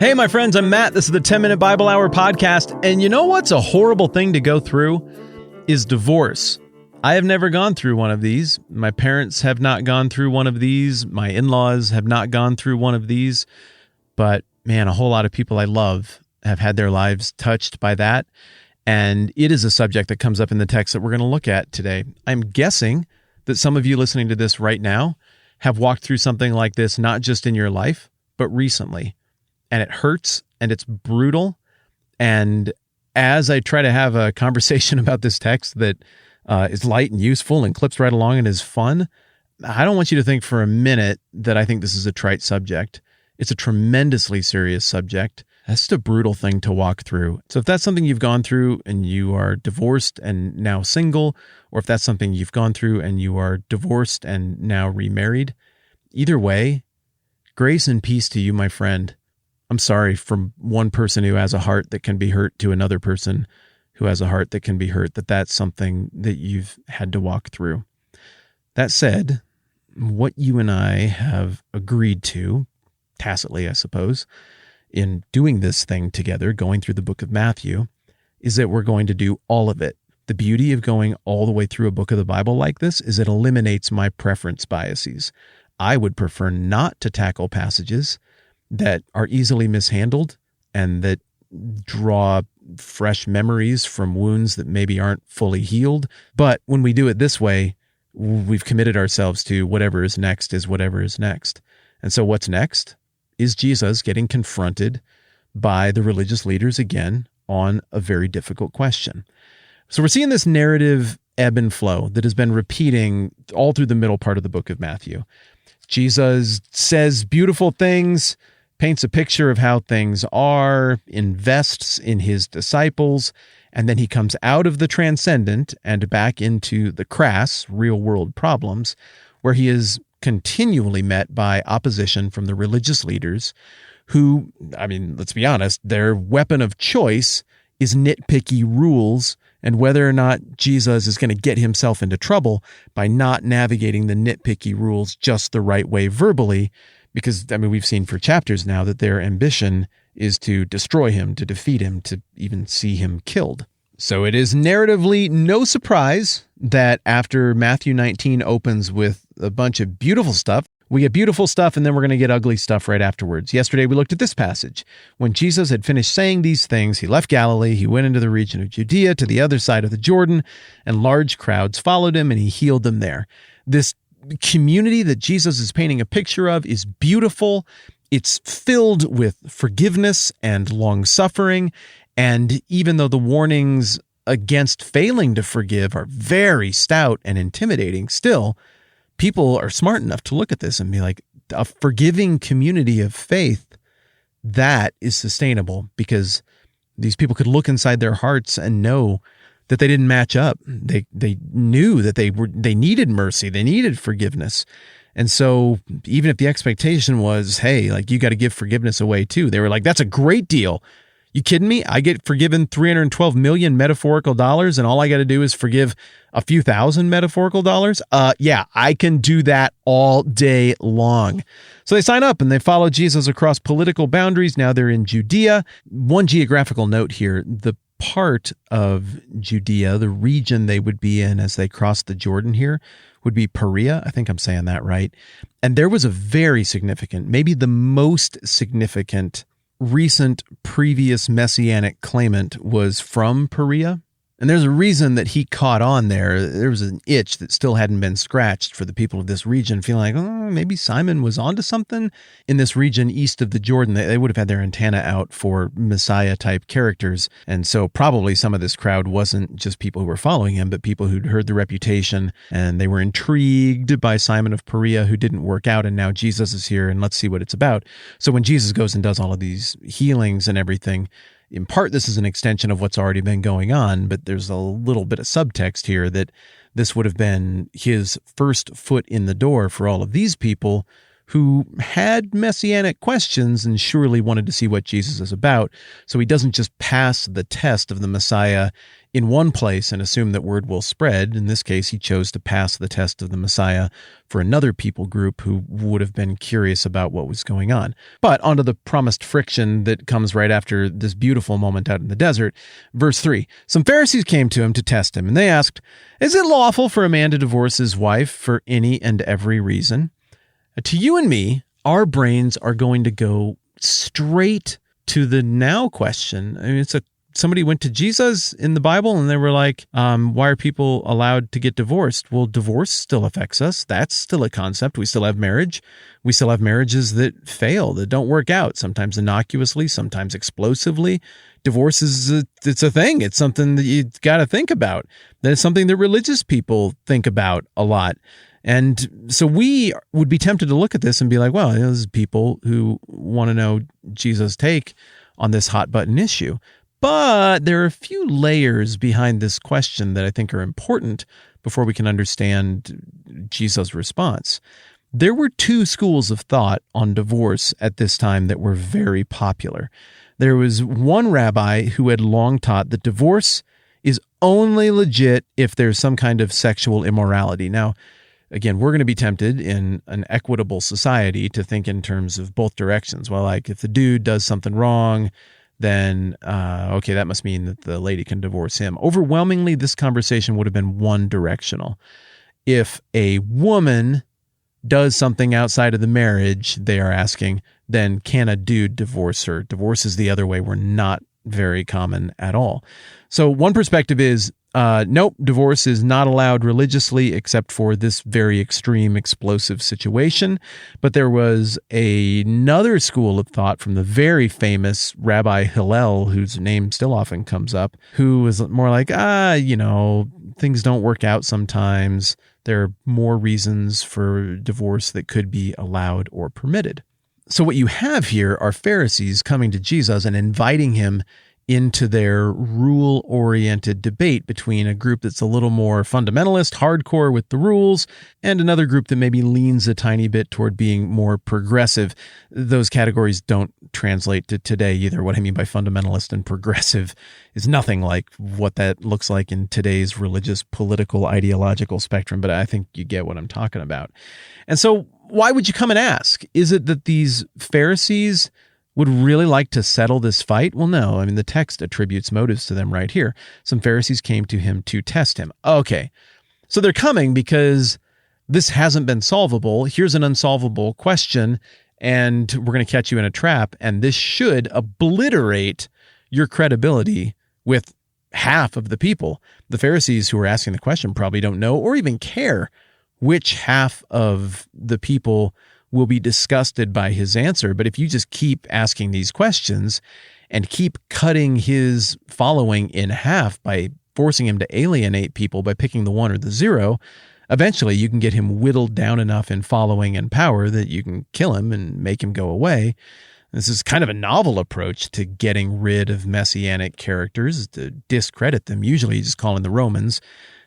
Hey, my friends, I'm Matt. This is the 10-Minute Bible Hour podcast. And you know what's a horrible thing to go through? Is divorce. I have never gone through one of these. My parents have not gone through one of these. My in-laws have not gone through one of these. But man, a whole lot of people I love have had their lives touched by that. And it is a subject that comes up in the text that we're going to look at today. I'm guessing that some of you listening to this right now have walked through something like this, not just in your life, but recently. And it hurts and it's brutal. And as I try to have a conversation about this text that is light and useful and clips right along and is fun, I don't want you to think for a minute that I think this is a trite subject. It's a tremendously serious subject. That's just a brutal thing to walk through. So if that's something you've gone through and you are divorced and now single, or if that's something you've gone through and you are divorced and now remarried, either way, grace and peace to you, my friend. I'm sorry from one person who has a heart that can be hurt to another person who has a heart that can be hurt, that's something that you've had to walk through. That said, what you and I have agreed to, tacitly, I suppose, in doing this thing together, going through the book of Matthew, is that we're going to do all of it. The beauty of going all the way through a book of the Bible like this is it eliminates my preference biases. I would prefer not to tackle passages that are easily mishandled and that draw fresh memories from wounds that maybe aren't fully healed. But when we do it this way, we've committed ourselves to whatever is next is whatever is next. And so what's next is Jesus getting confronted by the religious leaders again on a very difficult question. So we're seeing this narrative ebb and flow that has been repeating all through the middle part of the book of Matthew. Jesus says beautiful things, paints a picture of how things are, invests in his disciples, and then he comes out of the transcendent and back into the crass, real-world problems, where he is continually met by opposition from the religious leaders who, let's be honest, their weapon of choice is nitpicky rules and whether or not Jesus is going to get himself into trouble by not navigating the nitpicky rules just the right way verbally. Because, we've seen for chapters now that their ambition is to destroy him, to defeat him, to even see him killed. So it is narratively no surprise that after Matthew 19 opens with a bunch of beautiful stuff, we get beautiful stuff and then we're going to get ugly stuff right afterwards. Yesterday we looked at this passage. When Jesus had finished saying these things, he left Galilee, he went into the region of Judea to the other side of the Jordan, and large crowds followed him and he healed them there. This community that Jesus is painting a picture of is beautiful. It's filled with forgiveness and long-suffering. And even though the warnings against failing to forgive are very stout and intimidating, still, people are smart enough to look at this and be like, a forgiving community of faith, that is sustainable because these people could look inside their hearts and know that they didn't match up. They knew that they needed mercy, they needed forgiveness. And so even if the expectation was, hey, you got to give forgiveness away too, they were like, that's a great deal. You kidding me? I get forgiven $312 million metaphorical dollars and all I got to do is forgive a few thousand metaphorical dollars? Yeah, I can do that all day long. So they sign up and they follow Jesus across political boundaries. Now they're in Judea. One geographical note here, the part of Judea, the region they would be in as they crossed the Jordan here, would be Perea. I think I'm saying that right. And there was a very significant, maybe the most significant recent previous messianic claimant was from Perea. And there's a reason that he caught on there. There was an itch that still hadn't been scratched for the people of this region, feeling like, oh, maybe Simon was onto something. In this region east of the Jordan, they would have had their antenna out for Messiah-type characters. And so probably some of this crowd wasn't just people who were following him, but people who'd heard the reputation, and they were intrigued by Simon of Perea, who didn't work out, and now Jesus is here, and let's see what it's about. So when Jesus goes and does all of these healings and everything, in part, this is an extension of what's already been going on, but there's a little bit of subtext here that this would have been his first foot in the door for all of these people who had messianic questions and surely wanted to see what Jesus is about. So he doesn't just pass the test of the Messiah in one place and assume that word will spread. In this case, he chose to pass the test of the Messiah for another people group who would have been curious about what was going on. But onto the promised friction that comes right after this beautiful moment out in the desert. Verse 3, some Pharisees came to him to test him, and they asked, is it lawful for a man to divorce his wife for any and every reason? To you and me, our brains are going to go straight to the now question. I mean, somebody went to Jesus in the Bible and they were like, why are people allowed to get divorced? Well, divorce still affects us. That's still a concept. We still have marriage. We still have marriages that fail, that don't work out, sometimes innocuously, sometimes explosively. Divorce it's a thing. It's something that you got to think about. That is something that religious people think about a lot. And so we would be tempted to look at this and be like, well, this is people who want to know Jesus' take on this hot button issue. But there are a few layers behind this question that I think are important before we can understand Jesus' response. There were two schools of thought on divorce at this time that were very popular. There was one rabbi who had long taught that divorce is only legit if there's some kind of sexual immorality. Now, again, we're going to be tempted in an equitable society to think in terms of both directions. Well, like if the dude does something wrong, then, okay, that must mean that the lady can divorce him. Overwhelmingly, this conversation would have been one directional. If a woman does something outside of the marriage, they are asking, then can a dude divorce her? Divorce is the other way. We're not very common at all. So one perspective is, nope, divorce is not allowed religiously except for this very extreme, explosive situation. But there was another school of thought from the very famous Rabbi Hillel, whose name still often comes up, who was more like, things don't work out sometimes. There are more reasons for divorce that could be allowed or permitted. So what you have here are Pharisees coming to Jesus and inviting him into their rule-oriented debate between a group that's a little more fundamentalist, hardcore with the rules, and another group that maybe leans a tiny bit toward being more progressive. Those categories don't translate to today either. What I mean by fundamentalist and progressive is nothing like what that looks like in today's religious, political, ideological spectrum, but I think you get what I'm talking about. And so why would you come and ask? Is it that these Pharisees would really like to settle this fight? Well, no. I mean, the text attributes motives to them right here. Some Pharisees came to him to test him. Okay, so they're coming because this hasn't been solvable. Here's an unsolvable question, and we're going to catch you in a trap, and this should obliterate your credibility with half of the people. The Pharisees who are asking the question probably don't know or even care which half of the people will be disgusted by his answer. But if you just keep asking these questions and keep cutting his following in half by forcing him to alienate people by picking the 1 or the 0, eventually you can get him whittled down enough in following and power that you can kill him and make him go away. This is kind of a novel approach to getting rid of messianic characters, to discredit them. Usually you just call in the Romans,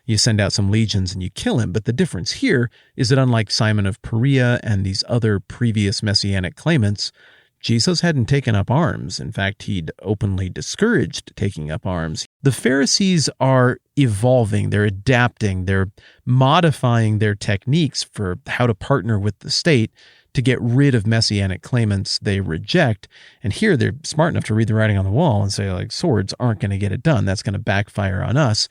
you send out some legions and you kill him. But the difference here is that unlike Simon of Perea and these other previous messianic claimants, Jesus hadn't taken up arms. In fact, he'd openly discouraged taking up arms. The Pharisees are evolving, they're adapting, they're modifying their techniques for how to partner with the state to get rid of messianic claimants they reject. And here they're smart enough to read the writing on the wall and say, like, swords aren't going to get it done. That's going to backfire on us.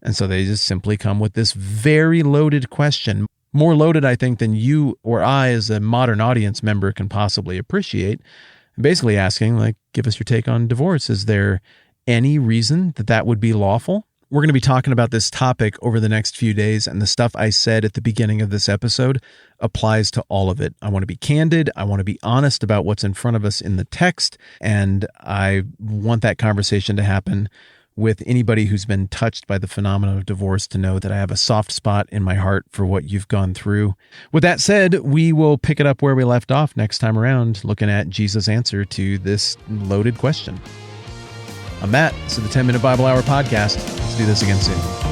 And so they just simply come with this very loaded question, more loaded, I think, than you or I as a modern audience member can possibly appreciate. Basically asking, like, give us your take on divorce. Is there any reason that that would be lawful? We're going to be talking about this topic over the next few days, and the stuff I said at the beginning of this episode applies to all of it. I want to be candid. I want to be honest about what's in front of us in the text, and I want that conversation to happen with anybody who's been touched by the phenomenon of divorce to know that I have a soft spot in my heart for what you've gone through. With that said, we will pick it up where we left off next time around, looking at Jesus' answer to this loaded question. I'm Matt. This is the 10 Minute Bible Hour podcast. Let's do this again soon.